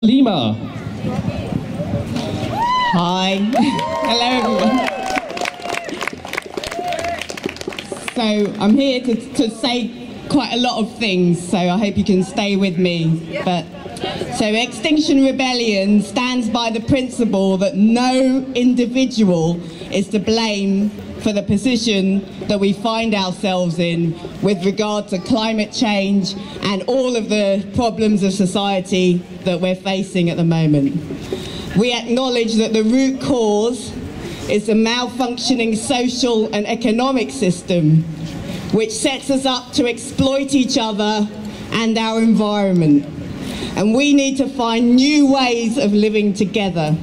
Alima. Hi. Hello everyone. So I'm here to say quite a lot of things, so I hope you can stay with me. So Extinction Rebellion stands by the principle that no individual is to blame for the position that we find ourselves in with regard to climate change and all of the problems of society that we're facing at the moment. We acknowledge that the root cause is a malfunctioning social and economic system which sets us up to exploit each other and our environment. And we need to find new ways of living together.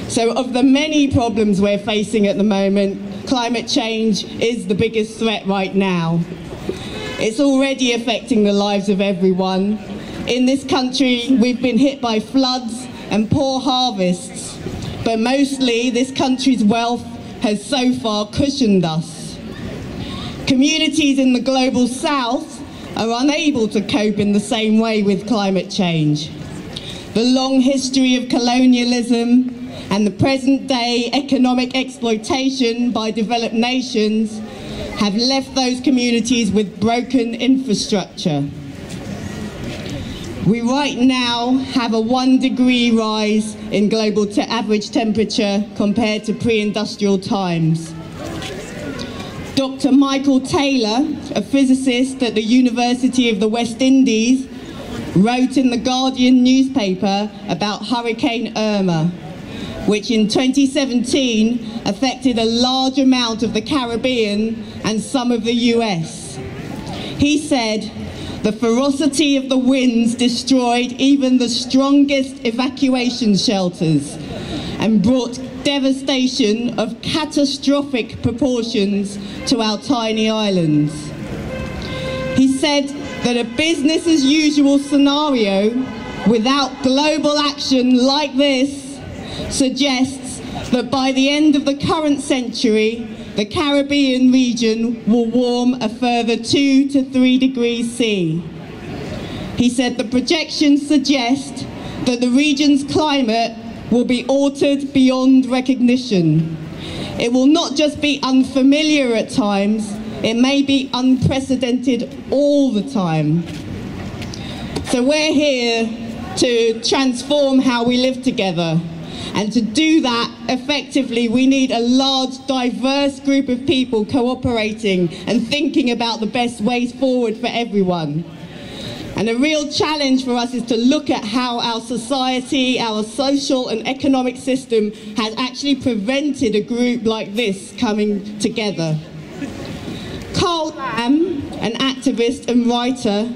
So of the many problems we're facing at the moment, climate change is the biggest threat right now. It's already affecting the lives of everyone. In this country, we've been hit by floods and poor harvests, but mostly this country's wealth has so far cushioned us. Communities in the global south are unable to cope in the same way with climate change. The long history of colonialism and the present-day economic exploitation by developed nations have left those communities with broken infrastructure. We right now have a 1-degree rise in global average temperature compared to pre-industrial times. Dr. Michael Taylor, a physicist at the University of the West Indies, wrote in the Guardian newspaper about Hurricane Irma, which in 2017 affected a large amount of the Caribbean and some of the US. He said, "The ferocity of the winds destroyed even the strongest evacuation shelters and brought devastation of catastrophic proportions to our tiny islands." He said that a business as usual scenario without global action like this suggests that by the end of the current century, the Caribbean region will warm a further 2 to 3 degrees C. He said the projections suggest that the region's climate will be altered beyond recognition. It will not just be unfamiliar at times, it may be unprecedented all the time. So we're here to transform how we live together. And to do that effectively, we need a large, diverse group of people cooperating and thinking about the best ways forward for everyone. And a real challenge for us is to look at how our society, our social and economic system has actually prevented a group like this coming together. Carl Lamb, an activist and writer,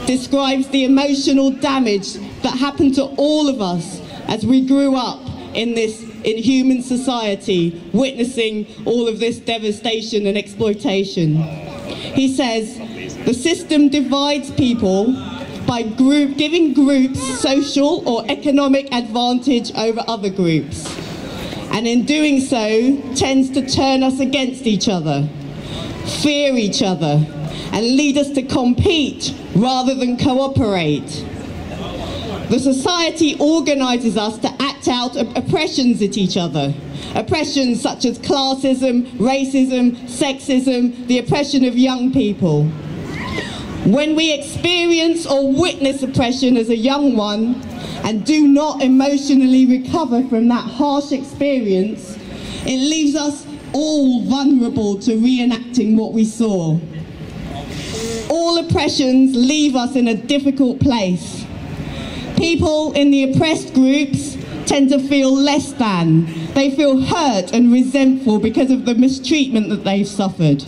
describes the emotional damage that happened to all of us as we grew up in human society, witnessing all of this devastation and exploitation. He says, the system divides people by giving groups social or economic advantage over other groups, and in doing so tends to turn us against each other, fear each other, and lead us to compete rather than cooperate. The society organises us to act out oppressions at each other. Oppressions such as classism, racism, sexism, the oppression of young people. When we experience or witness oppression as a young one and do not emotionally recover from that harsh experience, it leaves us all vulnerable to reenacting what we saw. All oppressions leave us in a difficult place. People in the oppressed groups tend to feel less than. They feel hurt and resentful because of the mistreatment that they've suffered.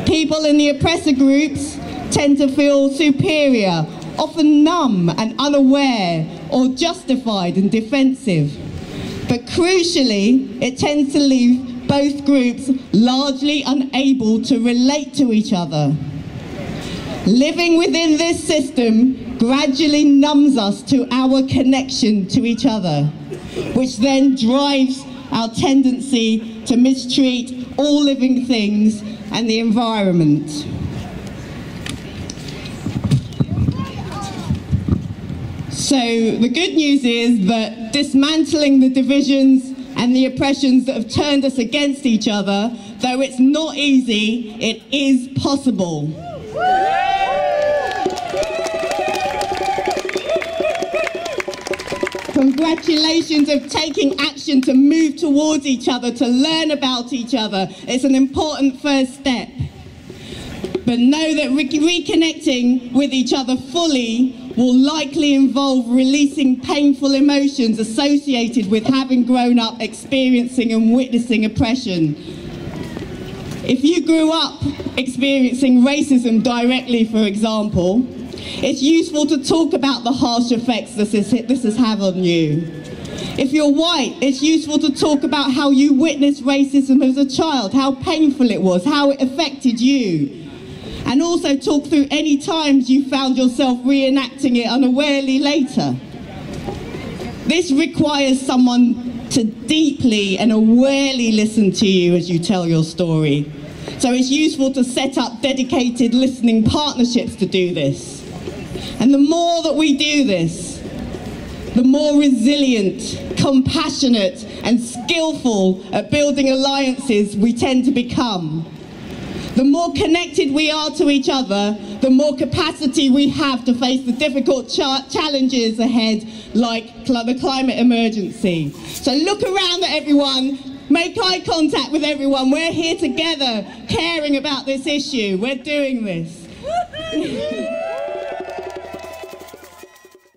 People in the oppressor groups tend to feel superior, often numb and unaware, or justified and defensive. But crucially, it tends to leave both groups largely unable to relate to each other. Living within this system gradually numbs us to our connection to each other, which then drives our tendency to mistreat all living things and the environment. So the good news is that dismantling the divisions and the oppressions that have turned us against each other, though it's not easy, it is possible. Congratulations of taking action to move towards each other, to learn about each other. It's an important first step. But know that reconnecting with each other fully will likely involve releasing painful emotions associated with having grown up experiencing and witnessing oppression. If you grew up experiencing racism directly, for example, it's useful to talk about the harsh effects this has had on you. If you're white, it's useful to talk about how you witnessed racism as a child, how painful it was, how it affected you. And also talk through any times you found yourself reenacting it unawarely later. This requires someone to deeply and awarely listen to you as you tell your story. So it's useful to set up dedicated listening partnerships to do this. And the more that we do this, the more resilient, compassionate, and skillful at building alliances we tend to become. The more connected we are to each other, the more capacity we have to face the difficult challenges ahead, like the climate emergency. So look around at everyone, make eye contact with everyone. We're here together, caring about this issue. We're doing this.